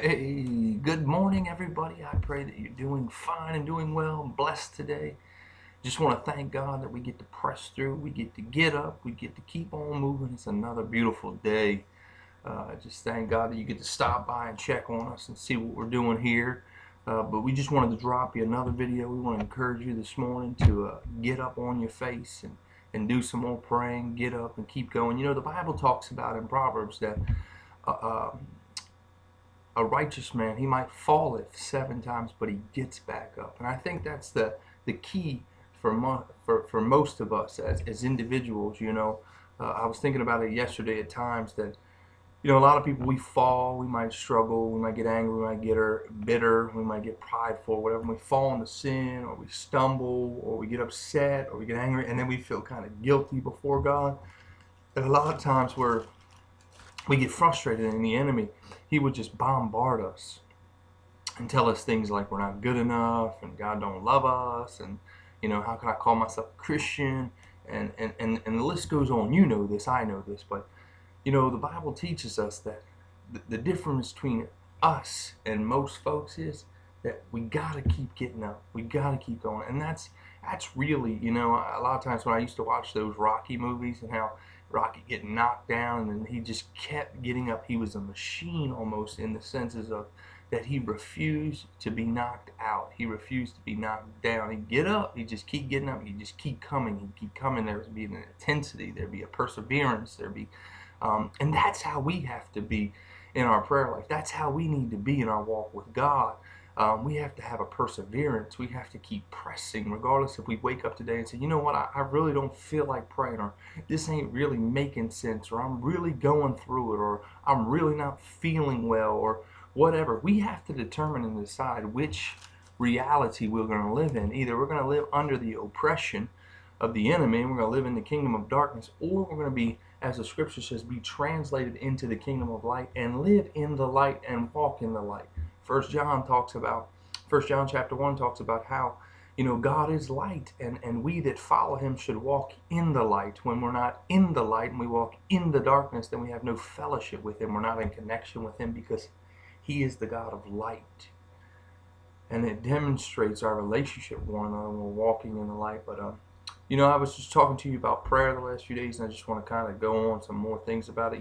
Hey, good morning, everybody. I pray that you're doing fine and doing well and blessed today. Just want to thank God that we get to press through, we get to get up, we get to keep on moving. It's another beautiful day. Just thank God that you get to stop by and check on us and see what we're doing here. But we just wanted to drop you another video. We want to encourage you this morning to get up on your face and do some more praying, get up and keep going. You know, the Bible talks about in Proverbs that uh, uh, a righteous man, he might falleth 7 times, but he gets back up. And I think that's the key for most of us as individuals. I was thinking about it yesterday at times that a lot of people, we fall, we might struggle, we might get angry, we might get bitter, we might get prideful, whatever. And we fall into sin, or we stumble, or we get upset, or we get angry, and then we feel kind of guilty before God. And a lot of times we get frustrated, and the enemy, he would just bombard us and tell us things like we're not good enough and God don't love us, and how can I call myself a Christian, and the list goes on. You know this, I know this, but the Bible teaches us that the difference between us and most folks is that we gotta keep getting up, we gotta keep going. And that's really, a lot of times when I used to watch those Rocky movies and how Rocky get knocked down and then he just kept getting up. He was a machine almost, in the senses of that he refused to be knocked out. He refused to be knocked down. He'd get up, he'd just keep getting up, he'd just keep coming, he'd keep coming. There would be an intensity, there'd be a perseverance, there'd be and that's how we have to be in our prayer life. That's how we need to be in our walk with God. We have to have a perseverance. We have to keep pressing, regardless if we wake up today and say, you know what, I really don't feel like praying, or this ain't really making sense, or I'm really going through it, or I'm really not feeling well, or whatever. We have to determine and decide which reality we're going to live in. Either we're going to live under the oppression of the enemy, and we're going to live in the kingdom of darkness, or we're going to be, as the scripture says, be translated into the kingdom of light and live in the light and walk in the light. First John chapter 1 talks about how God is light, and we that follow him should walk in the light. When we're not in the light and we walk in the darkness, then we have no fellowship with him. We're not in connection with him, because he is the God of light, and it demonstrates our relationship with one another when we're walking in the light. But I was just talking to you about prayer the last few days, and I just want to kind of go on some more things about it.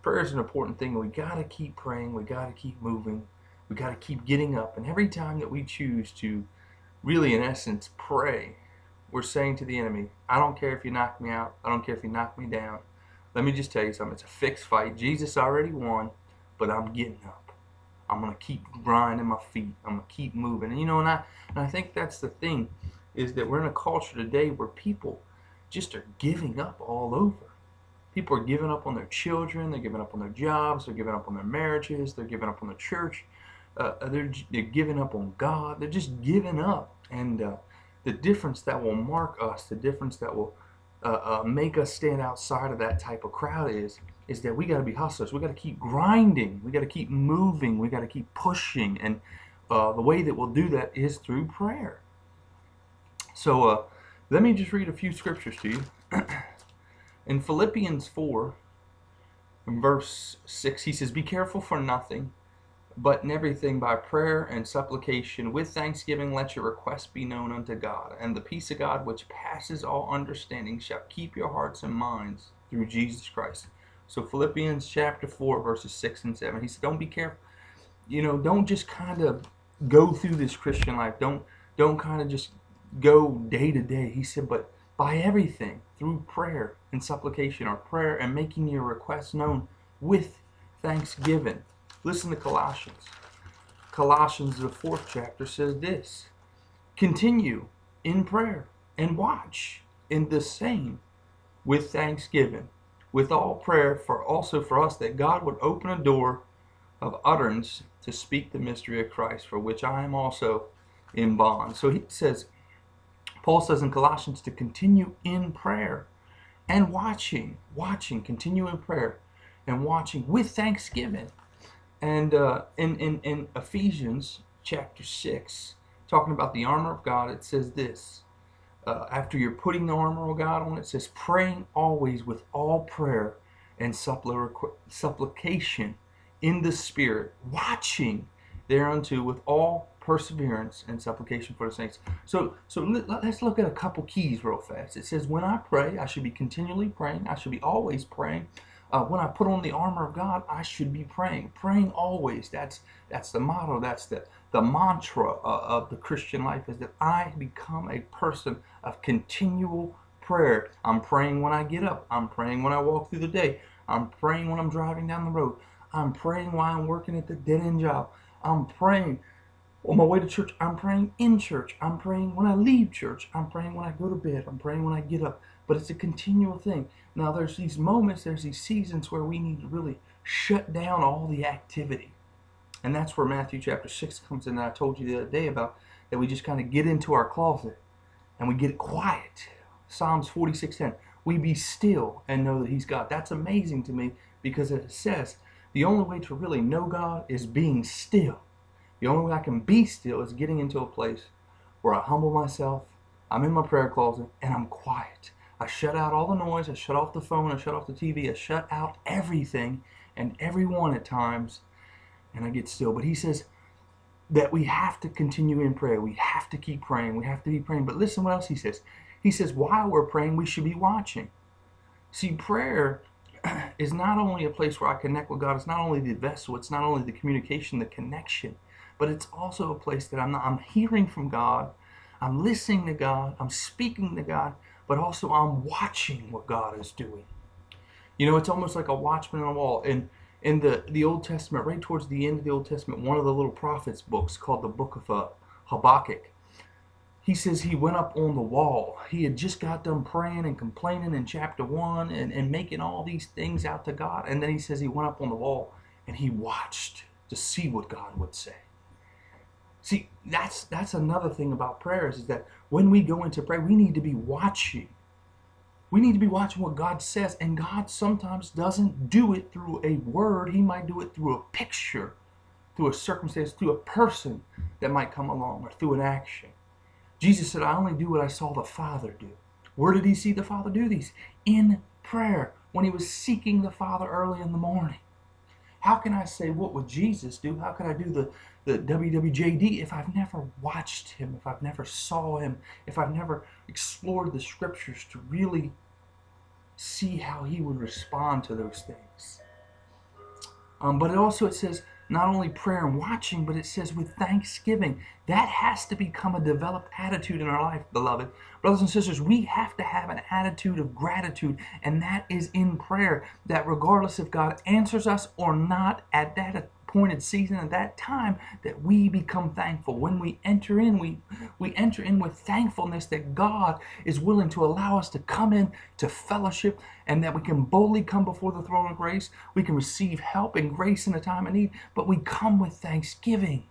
Prayer is an important thing. We got to keep praying. We got to keep moving. We got to keep getting up. And every time that we choose to really, in essence, pray, we're saying to the enemy, I don't care if you knock me out. I don't care if you knock me down. Let me just tell you something. It's a fixed fight. Jesus already won, but I'm getting up. I'm going to keep grinding my feet. I'm going to keep moving. And I think that's the thing, is that we're in a culture today where people just are giving up all over. People are giving up on their children, they're giving up on their jobs, they're giving up on their marriages, they're giving up on the church, they're giving up on God, they're just giving up. And the difference that will mark us, the difference that will make us stand outside of that type of crowd is that we got to be hustlers. We got to keep grinding, we got to keep moving, we got to keep pushing. And the way that we'll do that is through prayer. So let me just read a few scriptures to you. In Philippians 4, in verse 6, he says, be careful for nothing, but in everything by prayer and supplication with thanksgiving let your requests be known unto God, and the peace of God which passes all understanding shall keep your hearts and minds through Jesus Christ. So Philippians chapter 4, verses 6 and 7, he said, don't be careful. Don't just kind of go through this Christian life. Don't kind of just go day to day. He said, but by everything, through prayer and supplication, or prayer and making your requests known with thanksgiving. Listen to Colossians. Colossians, the 4th chapter, says this: continue in prayer and watch in the same with thanksgiving, with all prayer also for us, that God would open a door of utterance to speak the mystery of Christ, for which I am also in bond. So Paul says in Colossians to continue in prayer and watching, continue in prayer and watching with thanksgiving. And in Ephesians chapter 6, talking about the armor of God, it says this: after you're putting the armor of God on, it says, praying always with all prayer and supplication in the Spirit, watching thereunto with all perseverance and supplication for the saints. So let's look at a couple keys real fast. It says, when I pray, I should be continually praying. I should be always praying. When I put on the armor of God, I should be praying. Praying always. That's the motto. That's the mantra of the Christian life, is that I become a person of continual prayer. I'm praying when I get up. I'm praying when I walk through the day. I'm praying when I'm driving down the road. I'm praying while I'm working at the dead-end job. I'm praying on my way to church. I'm praying in church. I'm praying when I leave church. I'm praying when I go to bed. I'm praying when I get up. But it's a continual thing. Now there's these moments, there's these seasons where we need to really shut down all the activity. And that's where Matthew chapter 6 comes in, that I told you the other day about, that we just kind of get into our closet and we get quiet. Psalms 46:10. We be still and know that He's God. That's amazing to me, because it says the only way to really know God is being still. The only way I can be still is getting into a place where I humble myself, I'm in my prayer closet, and I'm quiet. I shut out all the noise, I shut off the phone, I shut off the TV, I shut out everything and everyone at times, and I get still. But He says that we have to continue in prayer. We have to keep praying. We have to be praying. But listen what else He says. He says while we're praying, we should be watching. See, prayer is not only a place where I connect with God, it's not only the vessel, it's not only the communication, the connection, but it's also a place that I'm hearing from God, I'm listening to God, I'm speaking to God, but also I'm watching what God is doing. You know, it's almost like a watchman on a wall. In the Old Testament, right towards the end of the Old Testament, one of the little prophets books called the book of Habakkuk, he says he went up on the wall. He had just got done praying and complaining in chapter 1 and making all these things out to God. And then he says he went up on the wall and he watched to see what God would say. See, that's another thing about prayers, is that when we go into prayer, we need to be watching. We need to be watching what God says. And God sometimes doesn't do it through a word. He might do it through a picture, through a circumstance, through a person that might come along, or through an action. Jesus said, I only do what I saw the Father do. Where did He see the Father do these? In prayer, when He was seeking the Father early in the morning. How can I say, what would Jesus do? How can I do the WWJD if I've never watched Him, if I've never saw Him, if I've never explored the Scriptures to really see how He would respond to those things? But it says not only prayer and watching, but it says with thanksgiving. That has to become a developed attitude in our life, beloved. Brothers and sisters, we have to have an attitude of gratitude, and that is in prayer, that regardless if God answers us or not at that appointed season, at that time, that we become thankful. When we enter in, we enter in with thankfulness that God is willing to allow us to come in to fellowship, and that we can boldly come before the throne of grace. We can receive help and grace in a time of need, but we come with thanksgiving.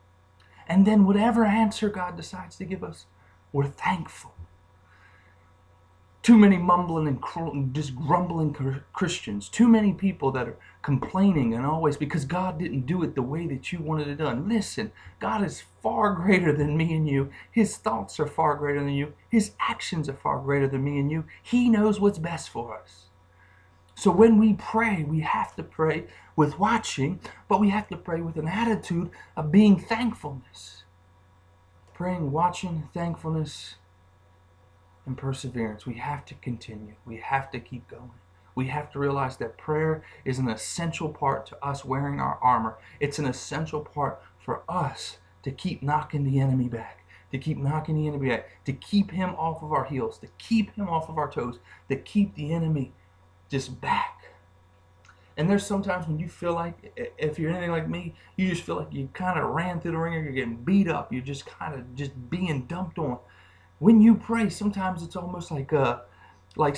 And then whatever answer God decides to give us, we're thankful. Too many mumbling and just grumbling Christians. Too many people that are complaining and always because God didn't do it the way that you wanted it done. Listen, God is far greater than me and you. His thoughts are far greater than you. His actions are far greater than me and you. He knows what's best for us. So when we pray, we have to pray with watching, but we have to pray with an attitude of being thankfulness. Praying, watching, thankfulness, and perseverance. We have to continue. We have to keep going. We have to realize that prayer is an essential part to us wearing our armor. It's an essential part for us to keep knocking the enemy back, to keep knocking the enemy back, to keep him off of our heels, to keep him off of our toes, to keep the enemy just back. And there's sometimes when you feel like, if you're anything like me, you just feel like you kind of ran through the ringer, you're getting beat up, you're just kind of just being dumped on. When you pray, sometimes it's almost like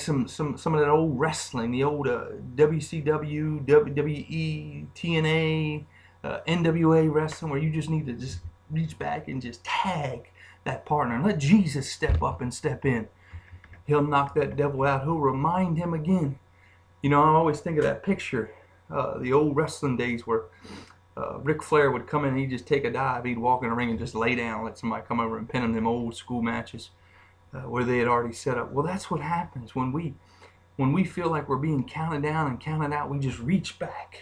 some of that old wrestling, the old WCW, WWE, TNA, NWA wrestling, where you just need to just reach back and just tag that partner and let Jesus step up and step in. He'll knock that devil out. He'll remind him again. You know, I always think of that picture, the old wrestling days where Ric Flair would come in and he'd just take a dive. He'd walk in the ring and just lay down, let somebody come over and pin him. Them old school matches where they had already set up. Well, that's what happens when we feel like we're being counted down and counted out. We just reach back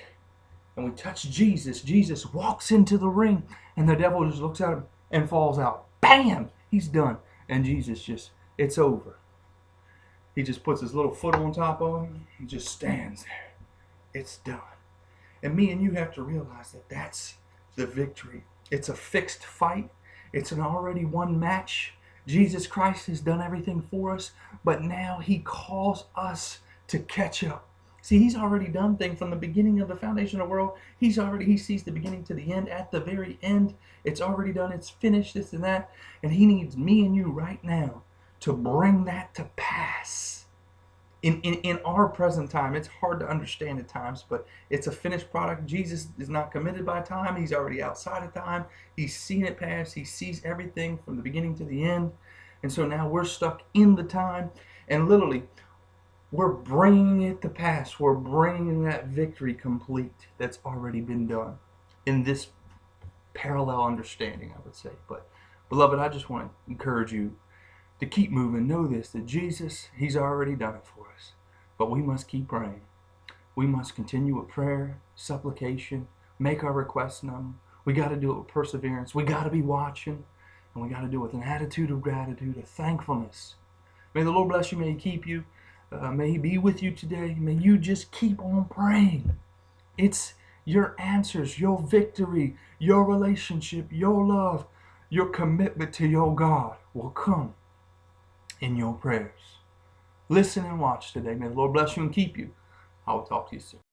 and we touch Jesus, Jesus walks into the ring, and the devil just looks at him and falls out. Bam! He's done. And Jesus just, it's over. He just puts his little foot on top of him and just stands there. It's done. And me and you have to realize that that's the victory. It's a fixed fight. It's an already won match. Jesus Christ has done everything for us, but now he calls us to catch up. See, he's already done things from the beginning of the foundation of the world. He sees the beginning to the end. At the very end, it's already done. It's finished, this and that. And he needs me and you right now to bring that to pass. In our present time, it's hard to understand at times, but it's a finished product. Jesus is not committed by time. He's already outside of time. He's seen it pass. He sees everything from the beginning to the end. And so now we're stuck in the time, and literally we're bringing it to pass. We're bringing that victory complete that's already been done in this parallel understanding, I would say. But beloved, I just want to encourage you to keep moving. Know this, that Jesus, he's already done it for us. But we must keep praying. We must continue with prayer, supplication, make our requests known. We got to do it with perseverance. We got to be watching, and we got to do it with an attitude of gratitude, of thankfulness. May the Lord bless you. May he keep you. May he be with you today. May you just keep on praying. It's your answers, your victory, your relationship, your love, your commitment to your God will come in your prayers. Listen and watch today. May the Lord bless you and keep you. I will talk to you soon.